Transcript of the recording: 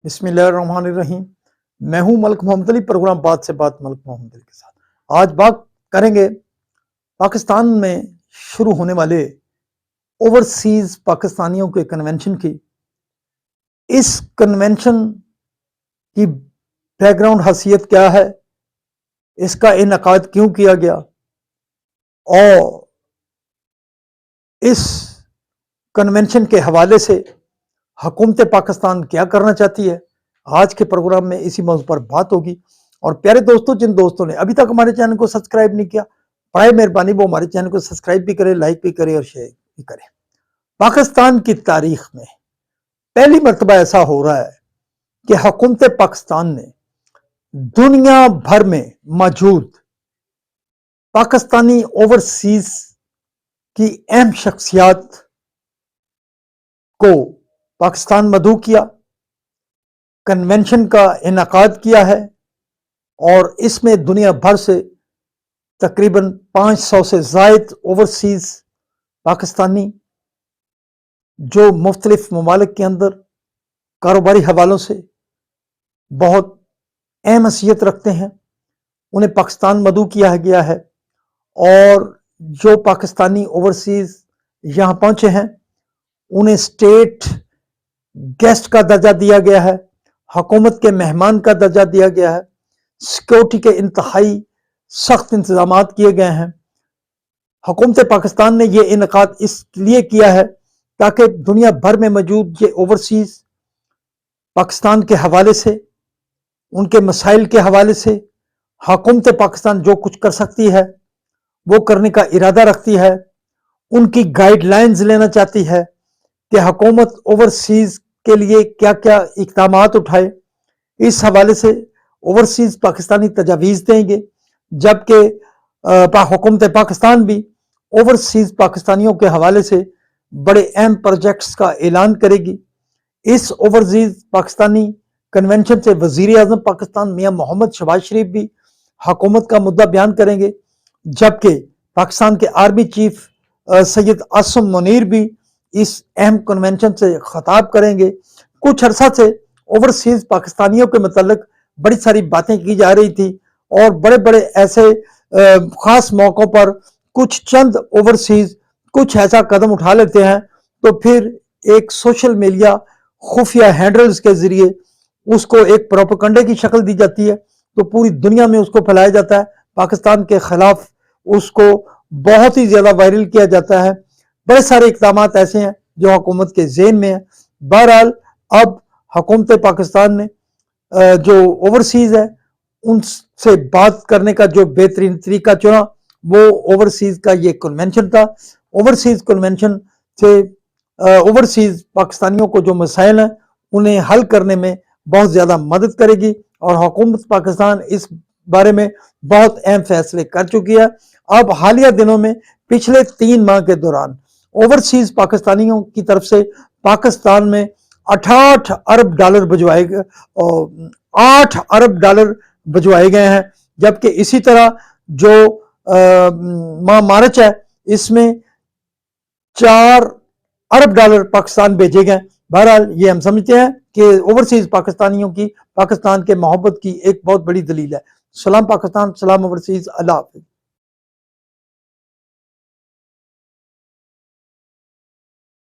بسم اللہ الرحمن الرحیم۔ میں ہوں ملک محمد علی، پروگرام بات سے بات ملک محمد علی کے ساتھ۔ آج بات کریں گے پاکستان میں شروع ہونے والے اوورسیز پاکستانیوں کے کنونشن کی۔ اس کنونشن کی بیک گراؤنڈ حیثیت کیا ہے، اس کا انعقاد کیوں کیا گیا، اور اس کنونشن کے حوالے سے حکومت پاکستان کیا کرنا چاہتی ہے۔ آج کے پروگرام میں اسی موضوع پر بات ہوگی۔ اور پیارے دوستوں، جن دوستوں نے ابھی تک ہمارے چینل کو سبسکرائب نہیں کیا، برائے مہربانی وہ ہمارے چینل کو سبسکرائب بھی کرے، لائک بھی کرے اور شیئر بھی کرے۔ پاکستان کی تاریخ میں پہلی مرتبہ ایسا ہو رہا ہے کہ حکومت پاکستان نے دنیا بھر میں موجود پاکستانی اوورسیز کی اہم شخصیات کو پاکستان مدعو کیا، کنونشن کا انعقاد کیا ہے، اور اس میں دنیا بھر سے تقریباً 500 سے زائد اوورسیز پاکستانی جو مختلف ممالک کے اندر کاروباری حوالوں سے بہت اہم حیثیت رکھتے ہیں، انہیں پاکستان مدعو کیا گیا ہے۔ اور جو پاکستانی اوورسیز یہاں پہنچے ہیں انہیں اسٹیٹ گیسٹ کا درجہ دیا گیا ہے، حکومت کے مہمان کا درجہ دیا گیا ہے، سیکورٹی کے انتہائی سخت انتظامات کیے گئے ہیں۔ حکومت پاکستان نے یہ انعقاد اس لیے کیا ہے تاکہ دنیا بھر میں موجود یہ اوورسیز پاکستان کے حوالے سے، ان کے مسائل کے حوالے سے حکومت پاکستان جو کچھ کر سکتی ہے وہ کرنے کا ارادہ رکھتی ہے، ان کی گائیڈ لائنز لینا چاہتی ہے کہ حکومت اوورسیز کے لیے کیا کیا اقدامات اٹھائے۔ اس حوالے سے اوورسیز پاکستانی تجاویز دیں گے، جبکہ حکومت پاکستان بھی اوورسیز پاکستانیوں کے حوالے سے بڑے اہم پروجیکٹس کا اعلان کرے گی۔ اس اوورسیز پاکستانی کنونشن سے وزیر اعظم پاکستان میاں محمد شہباز شریف بھی حکومت کا مدعا بیان کریں گے، جبکہ پاکستان کے آرمی چیف سید عاصم منیر بھی اس اہم کنونشن سے خطاب کریں گے۔ کچھ عرصہ سے اوورسیز پاکستانیوں کے متعلق بڑی ساری باتیں کی جا رہی تھی، اور بڑے بڑے ایسے خاص موقعوں پر کچھ چند اوورسیز کچھ ایسا قدم اٹھا لیتے ہیں تو پھر ایک سوشل میڈیا خفیہ ہینڈلز کے ذریعے اس کو ایک پروپیگنڈے کی شکل دی جاتی ہے، تو پوری دنیا میں اس کو پھیلایا جاتا ہے، پاکستان کے خلاف اس کو بہت ہی زیادہ وائرل کیا جاتا ہے۔ بڑے سارے اقدامات ایسے ہیں جو حکومت کے ذہن میں ہیں۔ بہرحال اب حکومت پاکستان نے جو اوورسیز ہے ان سے بات کرنے کا جو بہترین طریقہ چنا وہ اوورسیز کا یہ کنونشن تھا۔ اوورسیز کنونشن سے اوورسیز پاکستانیوں کو جو مسائل ہیں انہیں حل کرنے میں بہت زیادہ مدد کرے گی، اور حکومت پاکستان اس بارے میں بہت اہم فیصلے کر چکی ہے۔ اب حالیہ دنوں میں پچھلے 3 ماہ کے دوران اوورسیز پاکستانیوں کی طرف سے پاکستان میں 68 ارب ڈالر بھجوائے گئے، 8 ارب ڈالر بھجوائے گئے ہیں، جبکہ اسی طرح جو ماہ مارچ ہے اس میں 4 ارب ڈالر پاکستان بھیجے گئے۔ بہرحال یہ ہم سمجھتے ہیں کہ اوورسیز پاکستانیوں کی پاکستان کے محبت کی ایک بہت بڑی دلیل ہے۔ سلام پاکستان، سلام اوورسیز، اللہ حافظ۔